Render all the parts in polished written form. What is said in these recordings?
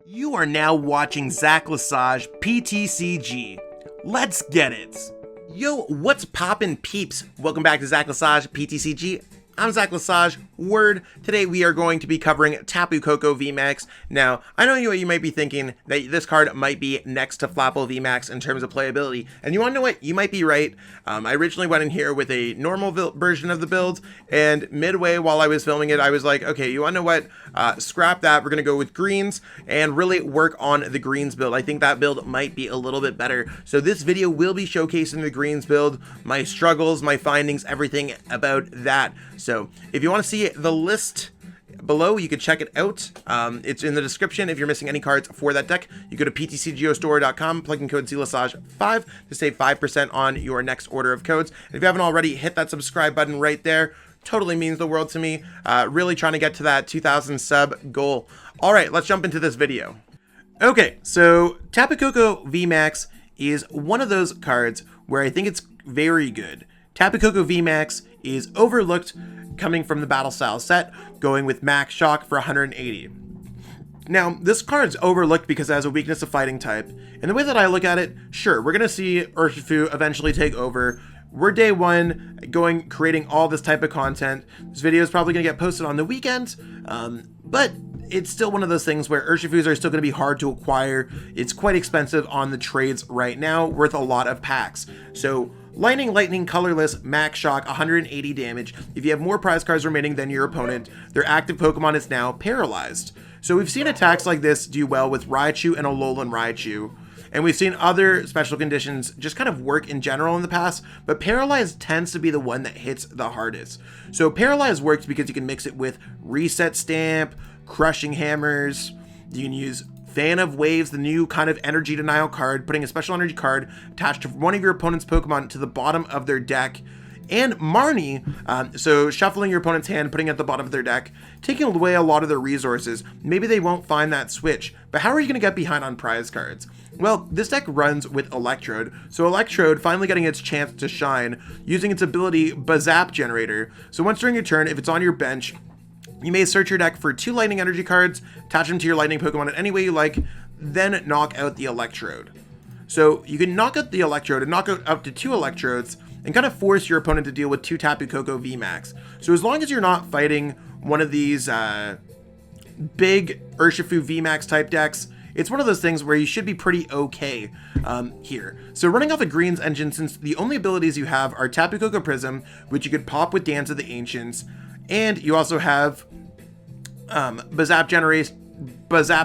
You are now watching Zacian PTCG. Let's get it! Yo, what's poppin' peeps? Welcome back to Zacian PTCG. I'm Zacian, word. Today we are going to be covering Tapu Koko VMAX. Now, I know you might be thinking that this card might be next to Flapple VMAX in terms of playability, and you want to know what? You might be right. I originally went in here with a normal version of the build, and midway while I was filming it, I was like, okay, you want to know what? Scrap that. We're going to go with greens and really work on the greens build. I think that build might be a little bit better. So this video will be showcasing the greens build, my struggles, my findings, everything about that. So if you want to see the list below, you can check it out. It's in the description. If you're missing any cards for that deck, you go to PTCGO plug in code Zacian5 to save 5% on your next order of codes. And if you haven't already, hit that subscribe button right there. Totally means the world to me. Really trying to get to that 2,000 sub goal. All right, let's jump into this video. Okay, so Tapu Koko VMAX is one of those cards where I think it's very good. Tapu Koko VMAX is overlooked coming from the battle style set, going with Max Shock for 180. Now, this card's overlooked because it has a weakness of fighting type, and the way that I look at it, sure, we're gonna see Urshifu eventually take over. We're day one, creating all this type of content. This video is probably gonna get posted on the weekend, but it's still one of those things where Urshifus are still going to be hard to acquire. It's quite expensive on the trades right now, worth a lot of packs. So Lightning, colorless, Max Shock, 180 damage. If you have more prize cards remaining than your opponent, their active Pokemon is now paralyzed. So we've seen attacks like this do well with Raichu and Alolan Raichu. And we've seen other special conditions just kind of work in general in the past, but Paralyzed tends to be the one that hits the hardest. So Paralyzed works because you can mix it with Reset Stamp, Crushing Hammers. You can use Fan of Waves, the new kind of energy denial card, putting a special energy card attached to one of your opponent's Pokemon to the bottom of their deck. And Marnie, so shuffling your opponent's hand, putting it at the bottom of their deck, taking away a lot of their resources. Maybe they won't find that switch, but how are you going to get behind on prize cards? Well, this deck runs with Electrode, so Electrode finally getting its chance to shine, using its ability Bazap Generator. So once during your turn, if it's on your bench, you may search your deck for 2 lightning energy cards, attach them to your lightning Pokemon in any way you like, then knock out the Electrode. So you can knock out the Electrode and knock out up to 2 Electrodes and kind of force your opponent to deal with 2 Tapu Koko VMAX. So as long as you're not fighting one of these big Urshifu VMAX type decks, it's one of those things where you should be pretty okay here. So running off a greens engine, since the only abilities you have are Tapu Koko Prism, which you could pop with Dance of the Ancients, and you also have Bazap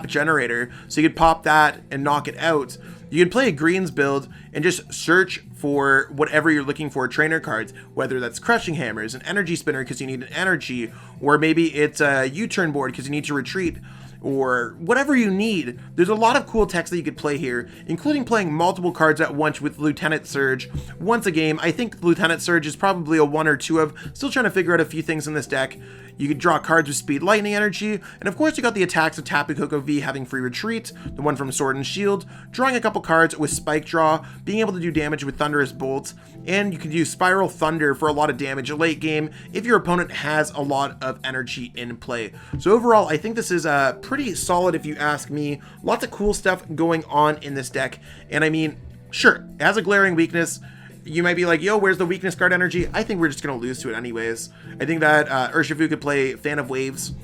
Generator, so you could pop that and knock it out. You can play a greens build and just search for whatever you're looking for trainer cards, whether that's Crushing Hammers, an Energy Spinner because you need an energy, or maybe it's a U-turn board because you need to retreat, or whatever you need. There's a lot of cool text that you could play here, including playing multiple cards at once with Lieutenant Surge once a game. I think Lieutenant Surge is probably a 1 or 2 of. Still trying to figure out a few things in this deck. You could draw cards with Speed Lightning Energy, and of course you got the attacks of Tapu Koko V having free retreat, the one from Sword and Shield, drawing a couple cards with Spike Draw, being able to do damage with Thunderous Bolt, and you could use Spiral Thunder for a lot of damage late game if your opponent has a lot of energy in play. So overall, I think this is pretty solid if you ask me. Lots of cool stuff going on in this deck, and I mean, sure, it has a glaring weakness. You might be like, yo, where's the weakness card energy? I think we're just going to lose to it anyways. I think that Urshifu could play Fan of Waves.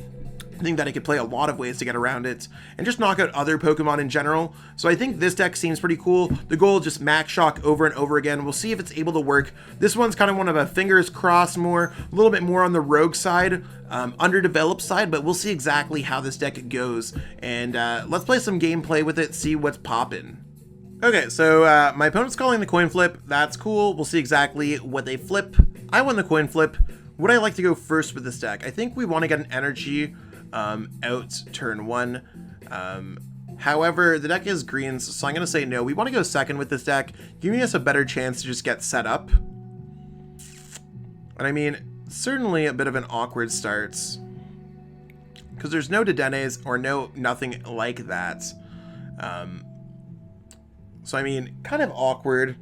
I think that it could play a lot of ways to get around it and just knock out other Pokemon in general. So I think this deck seems pretty cool. The goal is just Max Shock over and over again. We'll see if it's able to work. This one's kind of one of a fingers crossed more, a little bit more on the rogue side, underdeveloped side, but we'll see exactly how this deck goes. And let's play some gameplay with it, see what's poppin'. Okay, so my opponent's calling the coin flip. That's cool. We'll see exactly what they flip. I won the coin flip. Would I like to go first with this deck? I think we want to get an energy out turn 1. However, the deck is greens, so I'm going to say no. We want to go second with this deck, giving us a better chance to just get set up. And I mean, certainly a bit of an awkward start, because there's no Dedenes or nothing like that. So I mean, kind of awkward.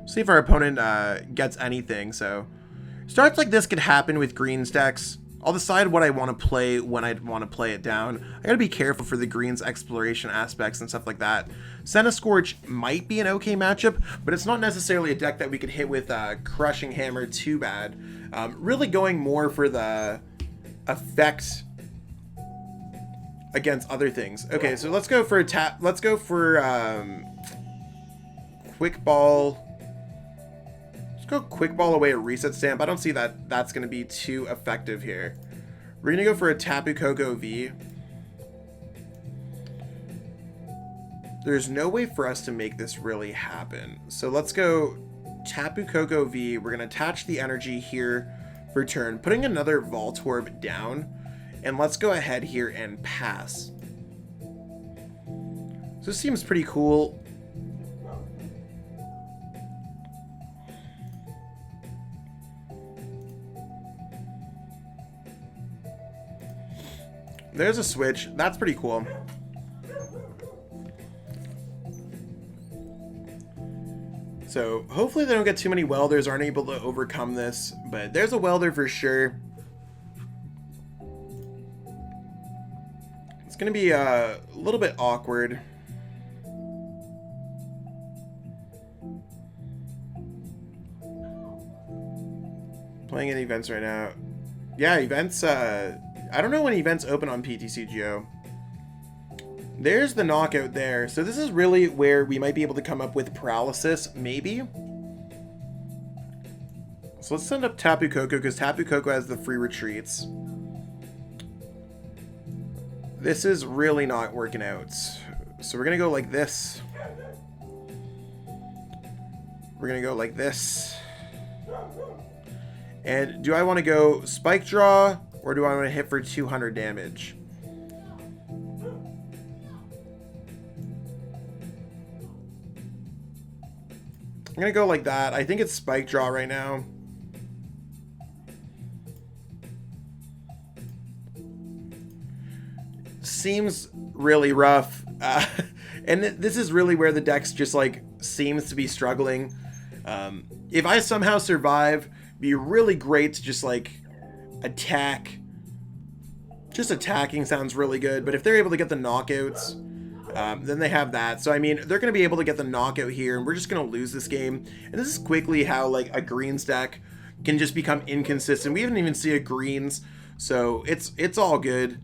See if our opponent gets anything. So starts like this could happen with greens decks. I'll decide what I want to play when I want to play it down. I gotta be careful for the green's exploration aspects and stuff like that. Centiskorch might be an okay matchup, but it's not necessarily a deck that we could hit with Crushing Hammer too bad. Really going more for the effect against other things. Okay, so let's go for let's go for Quick Ball. Let's go Quick Ball away a Reset Stamp. I don't see that that's going to be too effective here. We're going to go for a Tapu Koko V. There's no way for us to make this really happen. So let's go Tapu Koko V. We're going to attach the energy here for turn, putting another Voltorb down. And let's go ahead here and pass. So this seems pretty cool. There's a switch. That's pretty cool. So hopefully they don't get too many welders, aren't able to overcome this. But there's a welder for sure. It's going to be a little bit awkward. Playing any events right now. Yeah, events, I don't know when events open on PTCGO. There's the knockout there. So this is really where we might be able to come up with paralysis, maybe. So let's send up Tapu Koko, because Tapu Koko has the free retreats. This is really not working out. So we're going to go like this. We're going to go like this. And do I want to go Spike Draw, or do I want to hit for 200 damage? I'm going to go like that. I think it's Spike Draw right now. Seems really rough. And this is really where the deck's just like seems to be struggling. If I somehow survive, it'd be really great to just like attack. Just attacking sounds really good, but if they're able to get the knockouts, then they have that. So I mean, they're going to be able to get the knockout here, and we're just going to lose this game. And this is quickly how like a greens deck can just become inconsistent. We didn't even see a greens, so it's all good.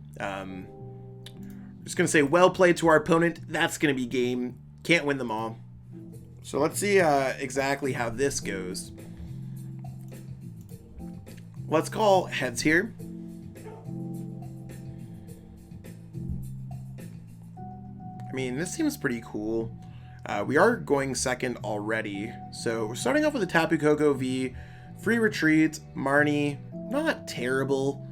Just going to say well played to our opponent. That's going to be game. Can't win them all. So let's see exactly how this goes. Let's call heads here. I mean, this seems pretty cool. We are going second already. So we're starting off with the Tapu Koko V. Free retreat, Marnie. Not terrible.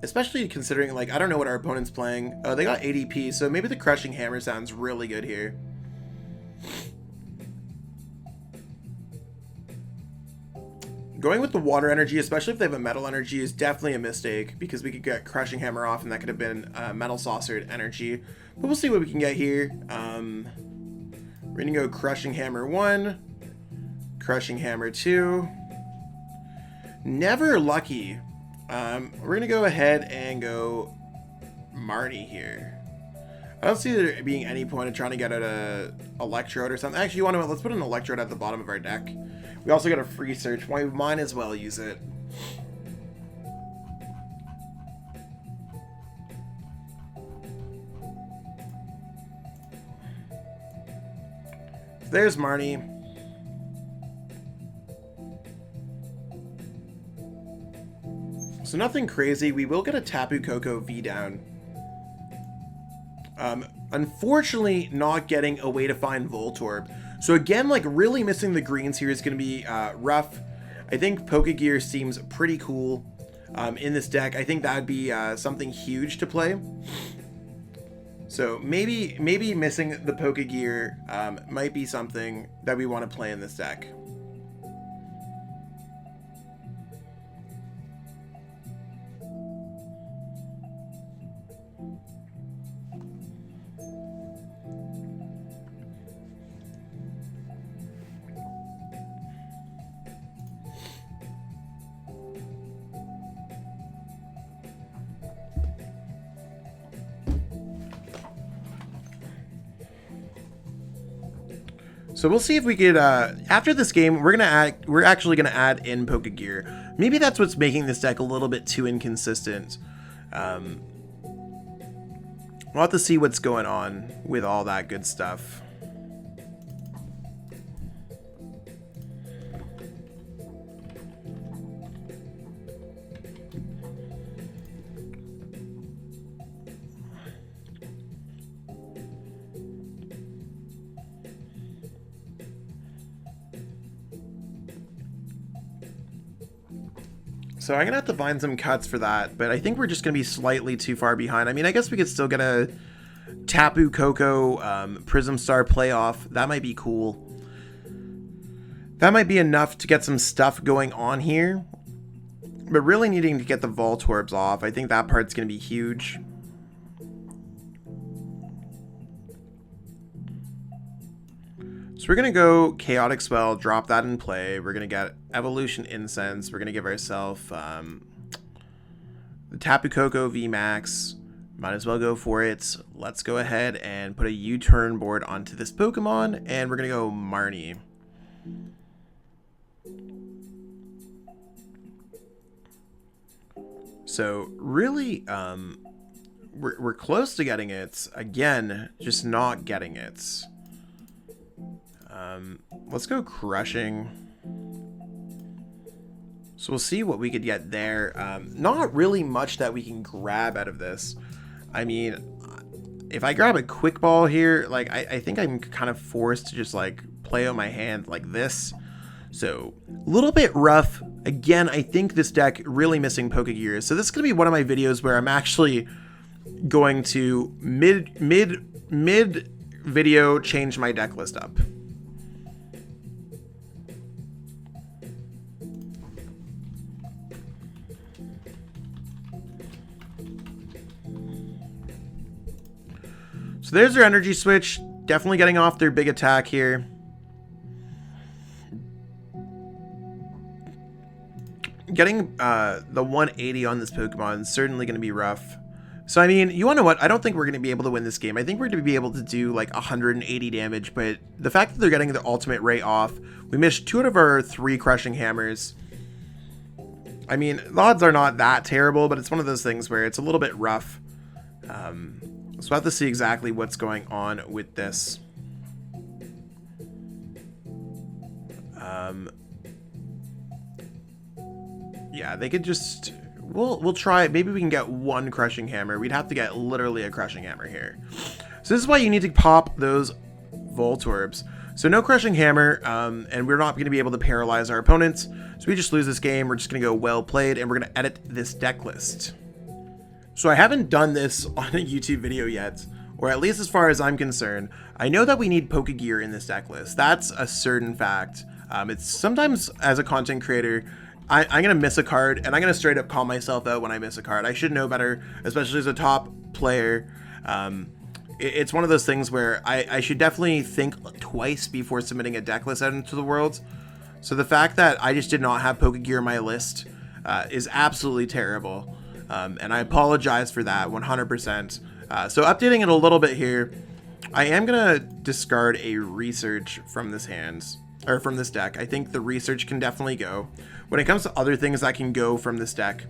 Especially considering, like, I don't know what our opponent's playing. Oh, they got ADP, so maybe the Crushing Hammer sounds really good here. Going with the water energy, especially if they have a metal energy, is definitely a mistake, because we could get Crushing Hammer off and that could have been metal saucered energy. But we'll see what we can get here. We're going to go Crushing Hammer 1, Crushing Hammer 2. Never lucky. We're going to go ahead and go Marnie here. I don't see there being any point in trying to get out a Electrode or something. Actually, you want to, let's put an Electrode at the bottom of our deck. We also got a free search. We might as well use it. There's Marnie. So nothing crazy. We will get a Tapu Koko V down. Unfortunately, not getting a way to find Voltorb. So again, like really missing the greens here is going to be rough. I think Pokegear seems pretty cool in this deck. I think that would be something huge to play. So maybe missing the Pokegear might be something that we want to play in this deck. So we'll see if we could, after this game, we're actually gonna add in Pokegear. Maybe that's what's making this deck a little bit too inconsistent. We'll have to see what's going on with all that good stuff. So I'm gonna have to find some cuts for that, but I think we're just gonna be slightly too far behind. I mean, I guess we could still get a Tapu Koko Prism Star playoff. That might be cool. That might be enough to get some stuff going on here. But really needing to get the Voltorbs off, I think that part's gonna be huge. So we're going to go Chaotic Swell, drop that in play. We're going to get Evolution Incense. We're going to give ourselves the Tapu Koko VMAX. Might as well go for it. Let's go ahead and put a U-turn board onto this Pokemon, and we're going to go Marnie. So really, we're close to getting it. Again, just not getting it. Let's go Crushing. So we'll see what we could get there. Not really much that we can grab out of this. I mean, if I grab a Quick Ball here, like, I think I'm kind of forced to just, like, play on my hand like this. So, a little bit rough. Again, I think this deck really missing Pokegears. So this is going to be one of my videos where I'm actually going to mid video change my deck list up. So there's their energy switch. Definitely getting off their big attack here. Getting the 180 on this Pokemon is certainly going to be rough. So, I mean, you want to know what? I don't think we're going to be able to win this game. I think we're going to be able to do like 180 damage, but the fact that they're getting the Ultimate Ray off, we missed 2 out of our 3 Crushing Hammers. I mean, the odds are not that terrible, but it's one of those things where it's a little bit rough. So we'll have to see exactly what's going on with this. Yeah, they could just... We'll try it. Maybe we can get 1 Crushing Hammer. We'd have to get literally a Crushing Hammer here. So this is why you need to pop those Voltorbs. So no Crushing Hammer, and we're not going to be able to paralyze our opponents. So we just lose this game. We're just going to go well played, and we're going to edit this deck list. So I haven't done this on a YouTube video yet, or at least as far as I'm concerned. I know that we need Pokegear in this deck list. That's a certain fact. It's sometimes, as a content creator, I'm going to miss a card, and I'm going to straight up call myself out when I miss a card. I should know better, especially as a top player. It's one of those things where I should definitely think twice before submitting a deck list out into the world. So the fact that I just did not have Pokegear in my list is absolutely terrible. And I apologize for that 100%. So updating it a little bit here, I am going to discard a Research from this hand, or from this deck. I think the Research can definitely go. When it comes to other things that can go from this deck,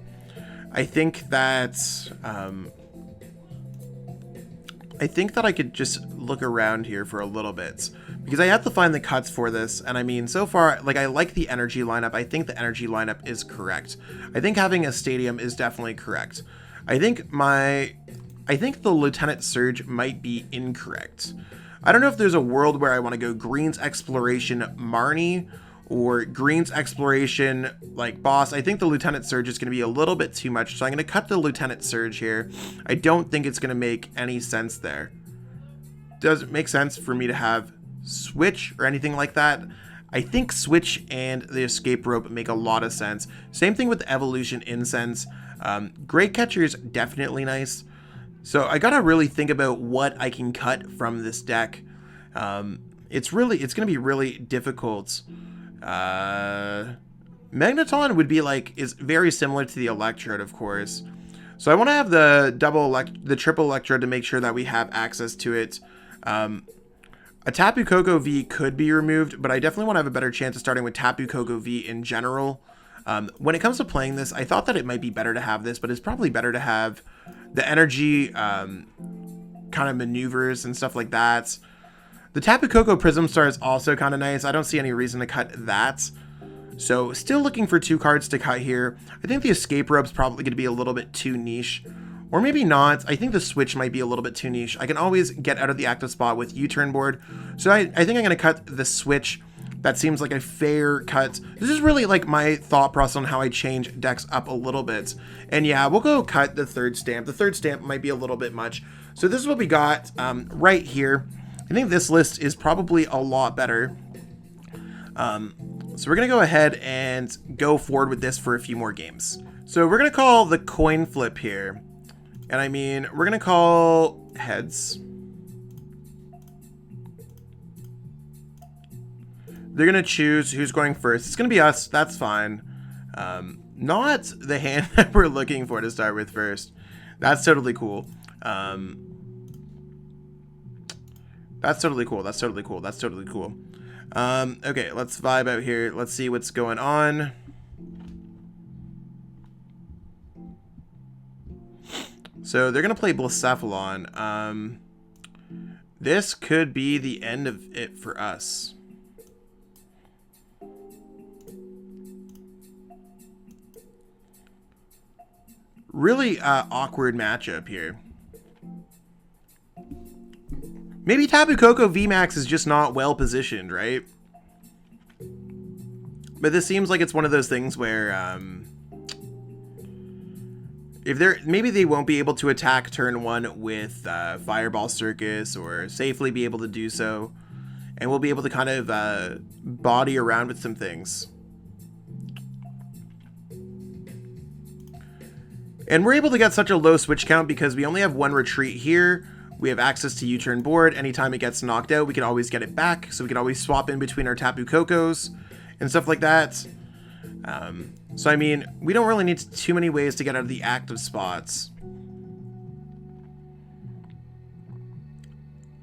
I think that I could just look around here for a little bit, because I have to find the cuts for this. And I mean, so far, like, I like the energy lineup. I think the energy lineup is correct. I think having a stadium is definitely correct. I think the Lieutenant Surge might be incorrect. I don't know if there's a world where I want to go Green's Exploration Marnie or Green's Exploration like Boss. I think the Lieutenant Surge is going to be a little bit too much, so I'm going to cut the Lieutenant Surge here. I don't think it's going to make any sense there. Does it make sense for me to have Switch or anything like that? I think Switch and the Escape Rope make a lot of sense. Same thing with Evolution Incense. Great Catcher is definitely nice. So I gotta really think about what I can cut from this deck. It's gonna be really difficult. Magneton would be is very similar to the Electrode, of course. So I want to have the triple Electrode to make sure that we have access to it. A Tapu Koko V could be removed, but I definitely want to have a better chance of starting with Tapu Koko V in general. When it comes to playing this, I thought that it might be better to have this, but it's probably better to have the energy kind of maneuvers and stuff like that. The Tapu Koko Prism Star is also kind of nice. I don't see any reason to cut that. So still looking for 2 cards to cut here. I think the Escape Rope's probably going to be a little bit too niche. Or maybe not. I think the Switch might be a little bit too niche. I can always get out of the active spot with U-turn board. So I think I'm going to cut the Switch. That seems like a fair cut. This is really like my thought process on how I change decks up a little bit. And yeah, we'll go cut the 3rd stamp. The 3rd stamp might be a little bit much. So this is what we got right here. I think this list is probably a lot better. So we're going to go ahead and go forward with this for a few more games. So we're going to call the coin flip here. And I mean, we're going to call heads. They're going to choose who's going first. It's going to be us. That's fine. Not the hand that we're looking for to start with first. That's totally cool. That's totally cool. That's totally cool. That's totally cool. Okay, let's vibe out here. Let's see what's going on. So they're going to play Cracephalon. This could be the end of it for us. Really awkward matchup here. Maybe Tapu Koko VMAX is just not well positioned, right? But this seems like it's one of those things where if maybe they won't be able to attack turn 1 with Fireball Circus or safely be able to do so, and we'll be able to kind of body around with some things. And we're able to get such a low switch count because we only have 1 retreat here. We have access to U-turn board. Anytime it gets knocked out, we can always get it back. So we can always swap in between our Tapu Kokos and stuff like that. So I mean, we don't really need too many ways to get out of the active spots.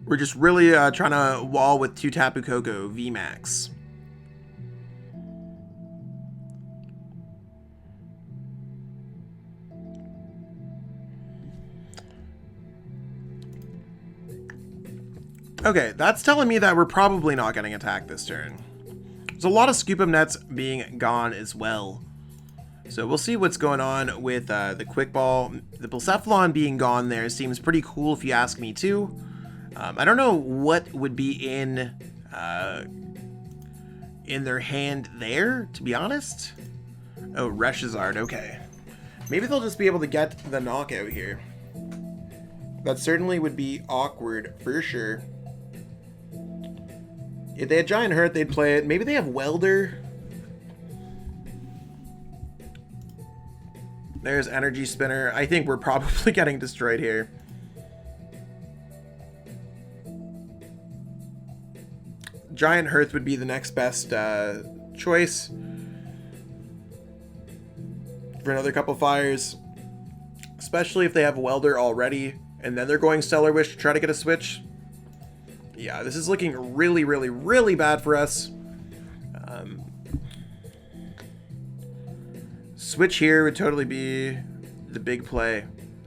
We're just really trying to wall with 2 Tapu Koko VMAX. Okay, that's telling me that we're probably not getting attacked this turn. There's a lot of Scoop 'em Nets being gone as well. So we'll see what's going on with the Quick Ball. The Cracephalon being gone there seems pretty cool if you ask me too. I don't know what would be in their hand there, to be honest. Oh, Reshizard, okay. Maybe they'll just be able to get the knockout here. That certainly would be awkward for sure. If they had Giant Hurt, they'd play it. Maybe they have Welder. There's Energy Spinner. I think we're probably getting destroyed here. Giant Hearth would be the next best choice for another couple fires. Especially if they have Welder already. And then they're going Stellar Wish to try to get a switch. Yeah, this is looking really, really, really bad for us. Switch here would totally be the big play.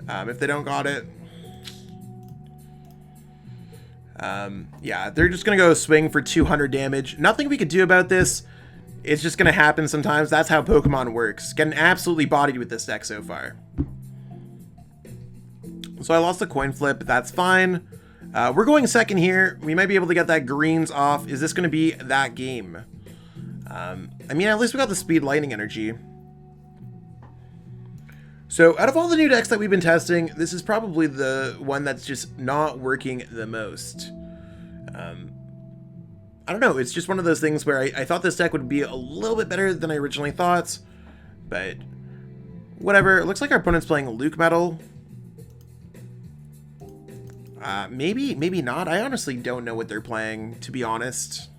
If they don't got it. Yeah, they're just going to go swing for 200 damage. Nothing we could do about this. It's just going to happen sometimes. That's how Pokemon works. Getting absolutely bodied with this deck so far. So I lost the coin flip, but that's fine. We're going second here. We might be able to get that greens off. Is this going to be that game? I mean, at least we got the speed lightning energy. So out of all the new decks that we've been testing, this is probably the one that's just not working the most. I don't know. It's just one of those things where I thought this deck would be a little bit better than I originally thought. But whatever. It looks like our opponent's playing Luke Metal. Maybe, maybe not. I honestly don't know what they're playing, to be honest.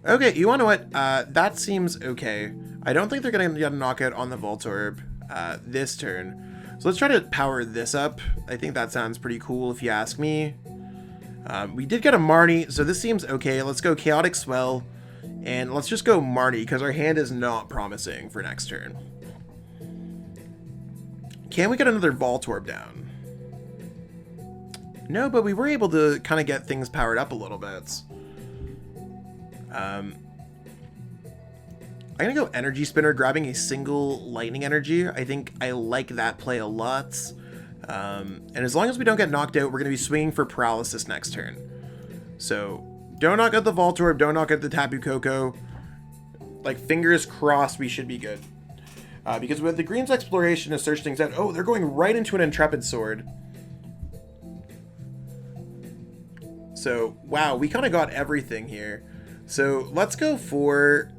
Okay, you wanna know what? That seems okay. I don't think they're gonna get a knockout on the Voltorb this turn. So let's try to power this up. I think that sounds pretty cool if you ask me. We did get a Marnie, so this seems okay. Let's go Chaotic Swell, and let's just go Marnie, because our hand is not promising for next turn. Can we get another Voltorb down? No, but we were able to kind of get things powered up a little bit. I'm going to go Energy Spinner, grabbing a single Lightning Energy. I think I like that play a lot. And as long as we don't get knocked out, we're going to be swinging for Paralysis next turn. So, don't knock out the Voltorb, don't knock out the Tapu Koko. Like, fingers crossed we should be good. Because with the Green's Exploration to search things out, oh, they're going right into an Intrepid Sword. So, wow, we kind of got everything here. So, let's go for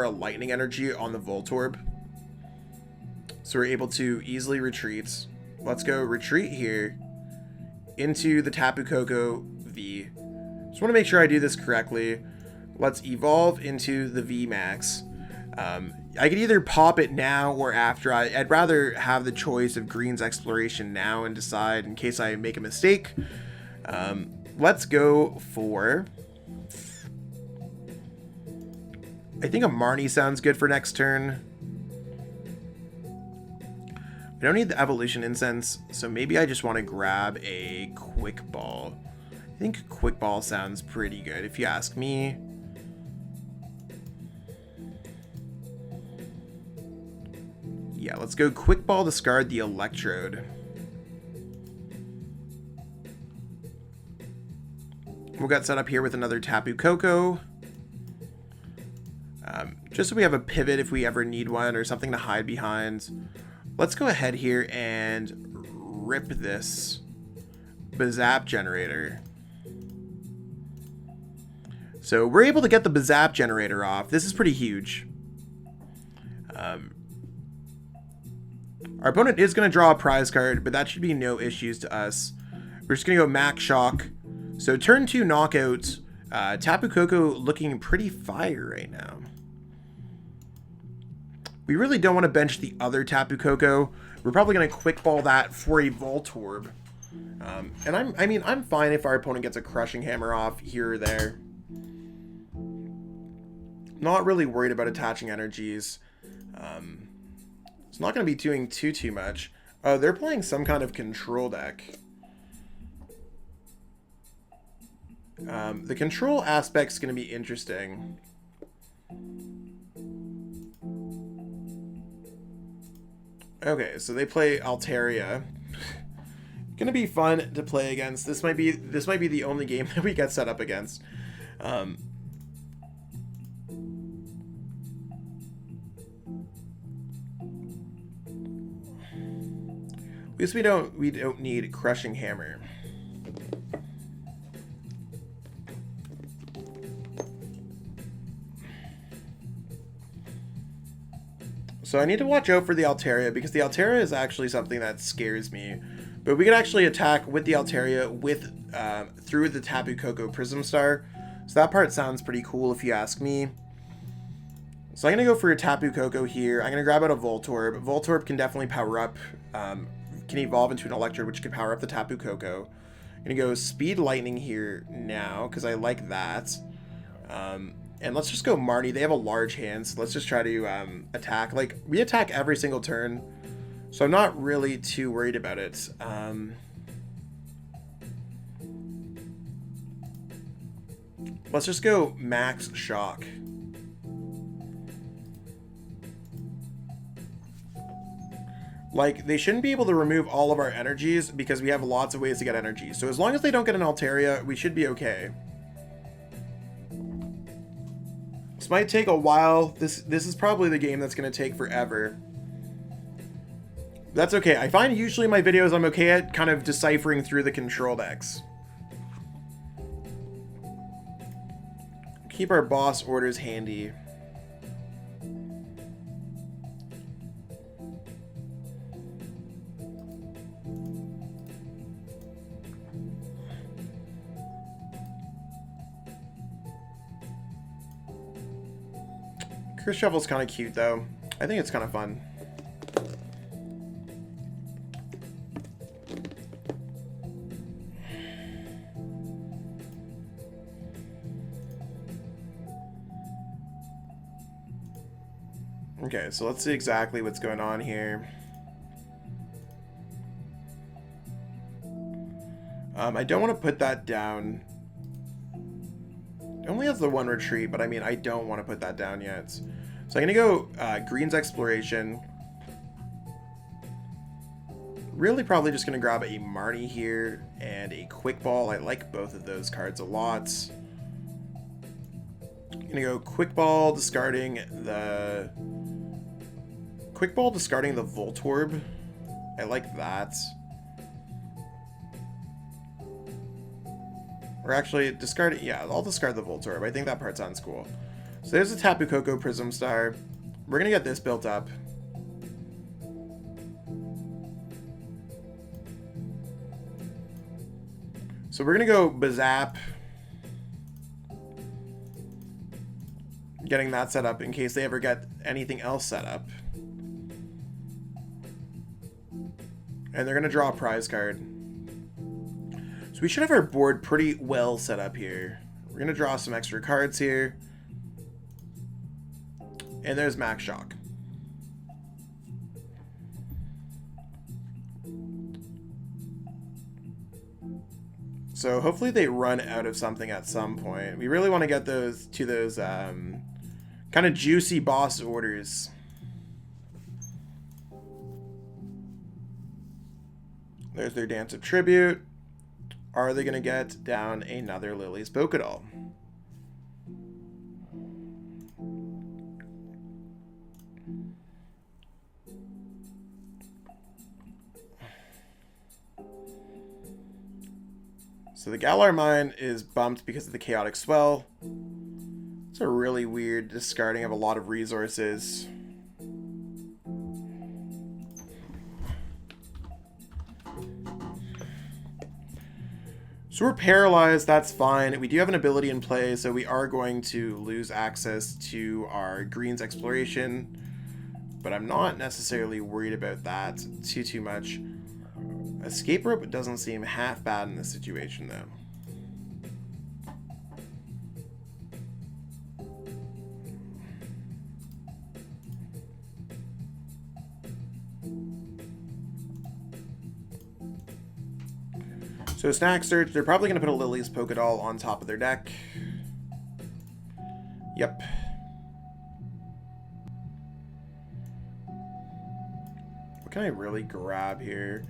a Lightning Energy on the Voltorb. So we're able to easily retreat. Let's go retreat here into the Tapu Koko V. Just want to make sure I do this correctly. Let's evolve into the VMAX. I could either pop it now or after. I'd rather have the choice of Green's Exploration now and decide in case I make a mistake. Let's go for... I think a Marnie sounds good for next turn. I don't need the Evolution Incense, so maybe I just want to grab a Quick Ball. I think Quick Ball sounds pretty good, if you ask me. Yeah, let's go Quick Ball, discard the Electrode. We'll get set up here with another Tapu Koko. Just so we have a pivot if we ever need one or something to hide behind. Let's go ahead here and rip this Bazap generator. So we're able to get the Bazap generator off. This is pretty huge. Our opponent is going to draw a prize card, but that should be no issues to us. We're just going to go Max Shock. So turn 2 knockout. Tapu Koko looking pretty fire right now. We really don't want to bench the other Tapu Koko. We're probably going to Quick Ball that for a Voltorb. And I'm fine if our opponent gets a Crushing Hammer off here or there. Not really worried about attaching energies. It's not going to be doing too much. Oh, they're playing some kind of control deck. The control aspect's going to be interesting. Okay, so they play Altaria. Gonna be fun to play against. This might be the only game that we get set up against. At least we don't need Crushing Hammer. So I need to watch out for the Altaria, because the Altaria is actually something that scares me. But we could actually attack with the Altaria through the Tapu Koko Prism Star. So that part sounds pretty cool if you ask me. So I'm going to go for a Tapu Koko here. I'm going to grab out a Voltorb. Voltorb can definitely power up, can evolve into an Electrode, which can power up the Tapu Koko. I'm going to go Speed Lightning here now, because I like that. And let's just go Marnie. They have a large hand, so let's just try to attack. Like, we attack every single turn, so I'm not really too worried about it. Let's just go Max Shock. Like, they shouldn't be able to remove all of our energies, because we have lots of ways to get energy. So as long as they don't get an Altaria, we should be okay. This might take a while. This is probably the game that's going to take forever. That's okay. I find usually in my videos I'm okay at kind of deciphering through the control decks. Keep our boss orders handy. Cracephalon's kind of cute, though. I think it's kind of fun. Okay, so let's see exactly what's going on here. I don't want to put that down. It only has the one retreat, but I mean, I don't want to put that down yet. So I'm going to go Green's Exploration. Really probably just going to grab a Marnie here and a Quick Ball. I like both of those cards a lot. I'm going to go Quick Ball, discarding the Voltorb. I like that. Or actually, discard it. Yeah, I'll discard the Voltorb. I think that part sounds cool. So there's a Tapu Koko Prism Star. We're going to get this built up. So we're going to go Bazap. Getting that set up in case they ever get anything else set up. And they're going to draw a prize card. So we should have our board pretty well set up here. We're going to draw some extra cards here. And there's Max Shock. So hopefully they run out of something at some point. We really want to get those kind of juicy boss orders. There's their Dance of Tribute. Are they going to get down another Lily's Pokédoll? So the Galar Mine is bumped because of the Chaotic Swell. It's a really weird discarding of a lot of resources. So we're paralyzed, that's fine. We do have an ability in play, so we are going to lose access to our Green's Exploration. But I'm not necessarily worried about that too much. Escape Rope doesn't seem half bad in this situation, though. So Snack Search, they're probably going to put a Lily's Pokédoll on top of their deck. Yep. What can I really grab here?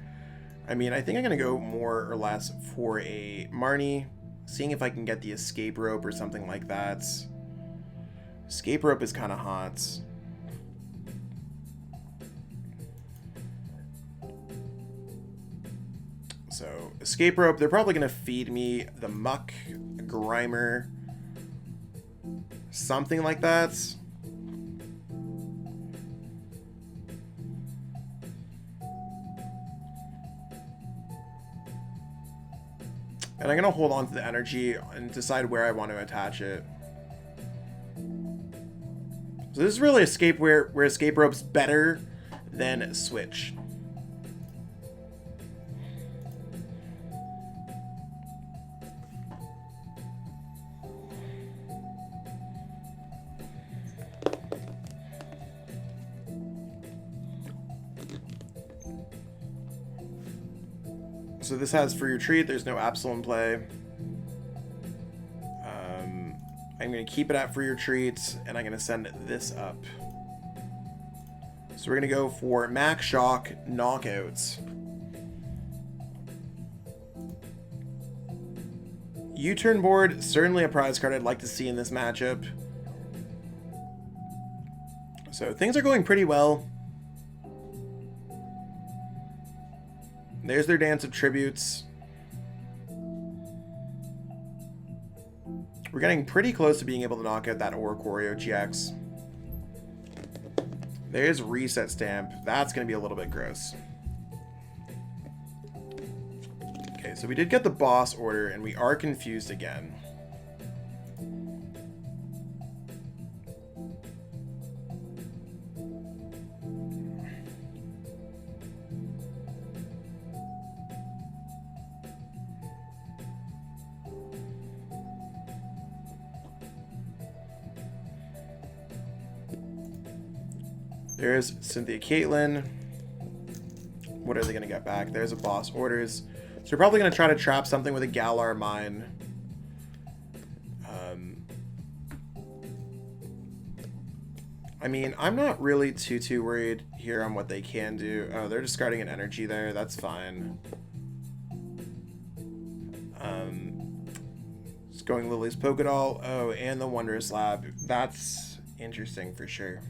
I mean, I think I'm going to go more or less for a Marnie, seeing if I can get the Escape Rope or something like that. Escape Rope is kind of hot. So, Escape Rope, they're probably going to feed me the Muck, Grimer, something like that. And I'm going to hold on to the energy and decide where I want to attach it. So this is really Escape where Escape Rope's better than Switch. So this has Free Retreat. There's no Absol in play. I'm going to keep it at Free Retreat, and I'm going to send this up. So we're going to go for Max Shock Knockouts. U-turn board, certainly a prize card I'd like to see in this matchup. So things are going pretty well. There's their Dance of Tributes. We're getting pretty close to being able to knock out that Oricorio GX. There's Reset Stamp. That's going to be a little bit gross. Okay, so we did get the boss order, and we are confused again. There's Cynthia Caitlin. What are they going to get back? There's a boss orders. So we're probably going to try to trap something with a Galar Mine. I mean, I'm not really too worried here on what they can do. Oh, they're discarding an energy there. That's fine. Just going Lily's Pokédoll. Oh, and the Wondrous Lab. That's interesting for sure.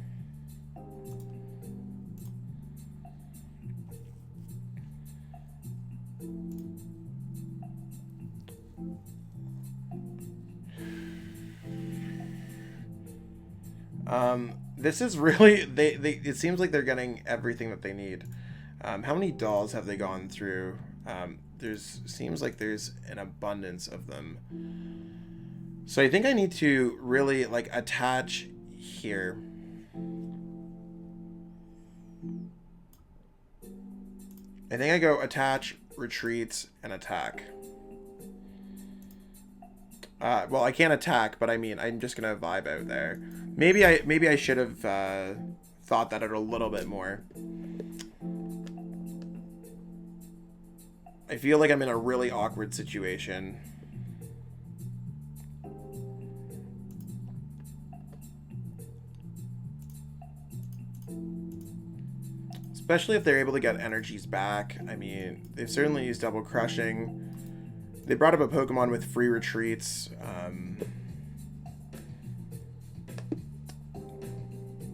This is really, it seems like they're getting everything that they need. How many dolls have they gone through? Seems like there's an abundance of them. So I think I need to really like attach here. I think I go attach, retreat, and attack. Well, I can't attack, but I mean, I'm just gonna vibe out there. Maybe I should have thought that out a little bit more. I feel like I'm in a really awkward situation. Especially if they're able to get energies back. I mean, they've certainly used double crushing. They brought up a Pokemon with free retreats.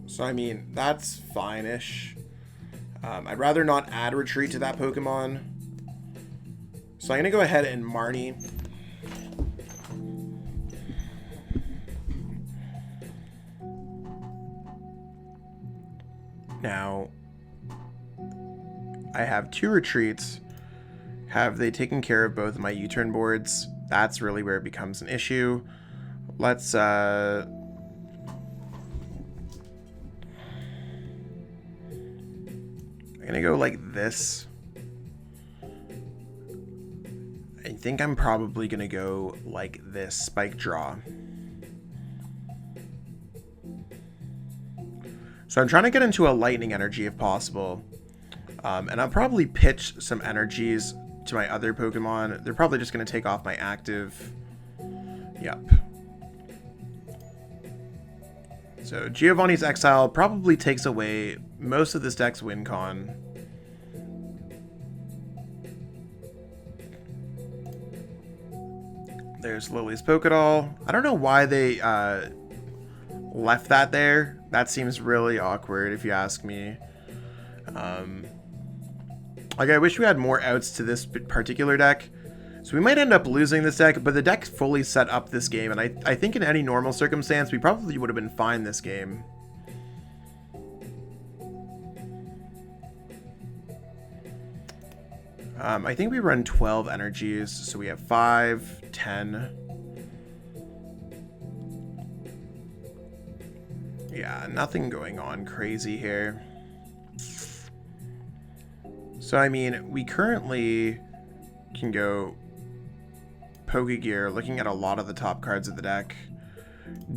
So, I mean, that's fine-ish. I'd rather not add retreat to that Pokemon. So I'm going to go ahead and Marnie. Now, I have 2 retreats. Have they taken care of both of my U-turn boards? That's really where it becomes an issue. Let's, I'm gonna go like this. I think I'm probably gonna go like this, spike draw. So I'm trying to get into a lightning energy if possible. And I'll probably pitch some energies to my other Pokemon. They're probably just going to take off my active. Yep. So Giovanni's Exile probably takes away most of this deck's win con. There's Lily's Pokédoll. I don't know why they left that there. That seems really awkward if you ask me. Like, I wish we had more outs to this particular deck. So we might end up losing this deck, but the deck fully set up this game, and I think in any normal circumstance, we probably would have been fine this game. I think we run 12 energies, so we have 5, 10. Yeah, nothing going on crazy here. So, I mean, we currently can go Pokegear, looking at a lot of the top cards of the deck.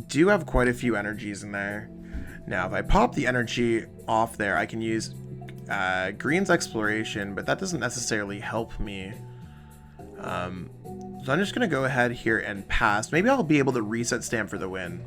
Do have quite a few energies in there. Now, if I pop the energy off there, I can use Green's Exploration, but that doesn't necessarily help me. So I'm just going to go ahead here and pass. Maybe I'll be able to reset stamp for the win.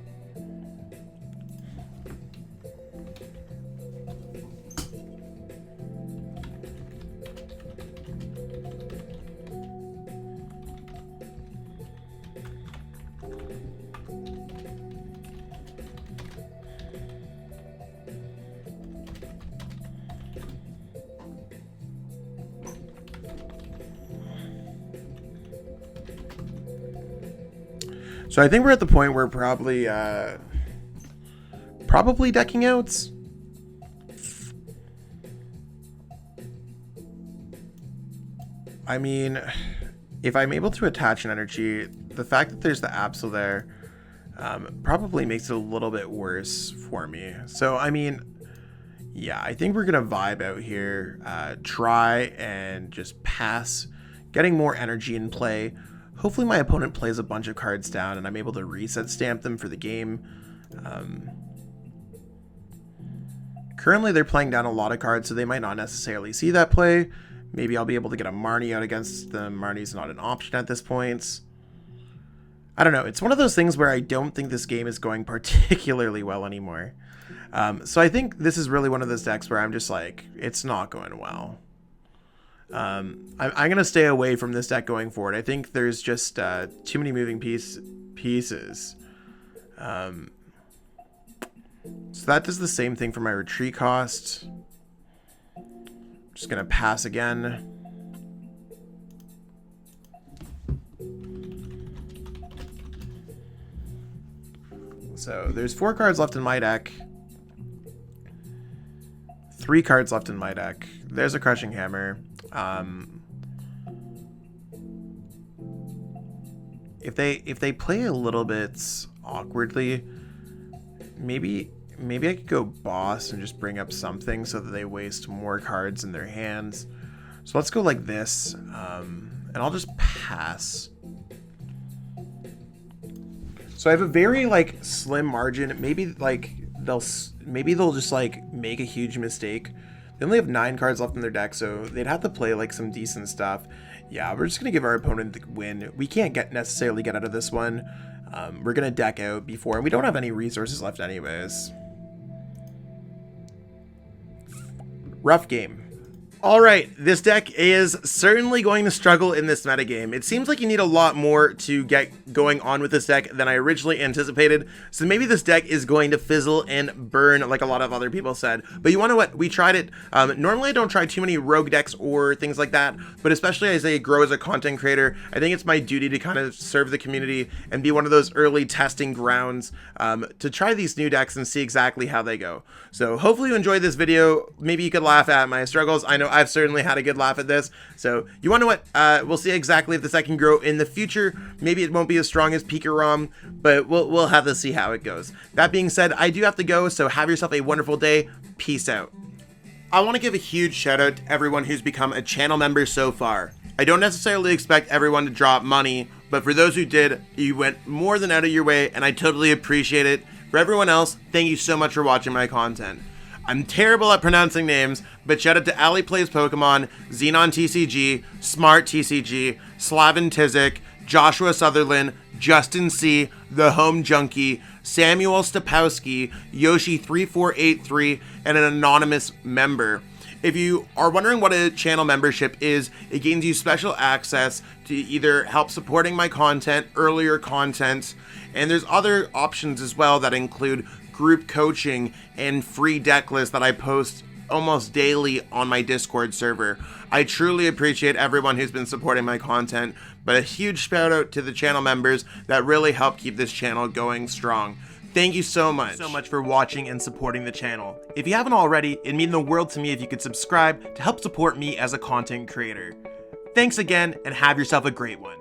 So I think we're at the point where probably decking outs. I mean, if I'm able to attach an energy, the fact that there's the Absol there probably makes it a little bit worse for me. So, I mean, yeah, I think we're going to vibe out here, try and just pass, getting more energy in play. Hopefully my opponent plays a bunch of cards down and I'm able to reset stamp them for the game. Currently, they're playing down a lot of cards, so they might not necessarily see that play. Maybe I'll be able to get a Marnie out against them. Marnie's not an option at this point. I don't know. It's one of those things where I don't think this game is going particularly well anymore. So I think this is really one of those decks where I'm just like, it's not going well. I'm going to stay away from this deck going forward. I think there's just too many moving pieces. So that does the same thing for my retreat cost. Just going to pass again. So there's 4 cards left in my deck. 3 cards left in my deck. There's a Crushing Hammer. If they play a little bit awkwardly, maybe I could go Boss and just bring up something so that they waste more cards in their hands. So let's go like this, and I'll just pass. So I have a very like slim margin. Maybe they'll just like make a huge mistake. They only have 9 cards left in their deck, so they'd have to play like some decent stuff. Yeah, we're just gonna give our opponent the win. We can't necessarily get out of this one. We're gonna deck out before, and we don't have any resources left anyways. Rough game. Alright, this deck is certainly going to struggle in this metagame. It seems like you need a lot more to get going on with this deck than I originally anticipated, so maybe this deck is going to fizzle and burn like a lot of other people said. But you know what? We tried it. Normally I don't try too many rogue decks or things like that, but especially as I grow as a content creator, I think it's my duty to kind of serve the community and be one of those early testing grounds to try these new decks and see exactly how they go. So hopefully you enjoyed this video. Maybe you could laugh at my struggles. I know I've certainly had a good laugh at this. So you want to know what? We'll see exactly if this deck can grow in the future. Maybe it won't be as strong as Pikarom, but we'll have to see how it goes. That being said, I do have to go, so have yourself a wonderful day. Peace out. I want to give a huge shout out to everyone who's become a channel member so far. I don't necessarily expect everyone to drop money, but for those who did, you went more than out of your way, and I totally appreciate it. For everyone else, thank you so much for watching my content. I'm terrible at pronouncing names, but shout out to Ali Plays Pokemon, Xenon TCG, Smart TCG, Slavin Tizik, Joshua Sutherland, Justin C, The Home Junkie, Samuel Stapowski, Yoshi3483, and an anonymous member. If you are wondering what a channel membership is, it gains you special access to either help supporting my content, earlier content, and there's other options as well that include group coaching and free deck lists that I post almost daily on my Discord server. I truly appreciate everyone who's been supporting my content, but a huge shout out to the channel members that really help keep this channel going strong. Thank you so much for watching and supporting the channel. If you haven't already, it'd mean the world to me if you could subscribe to help support me as a content creator. Thanks again, and have yourself a great one.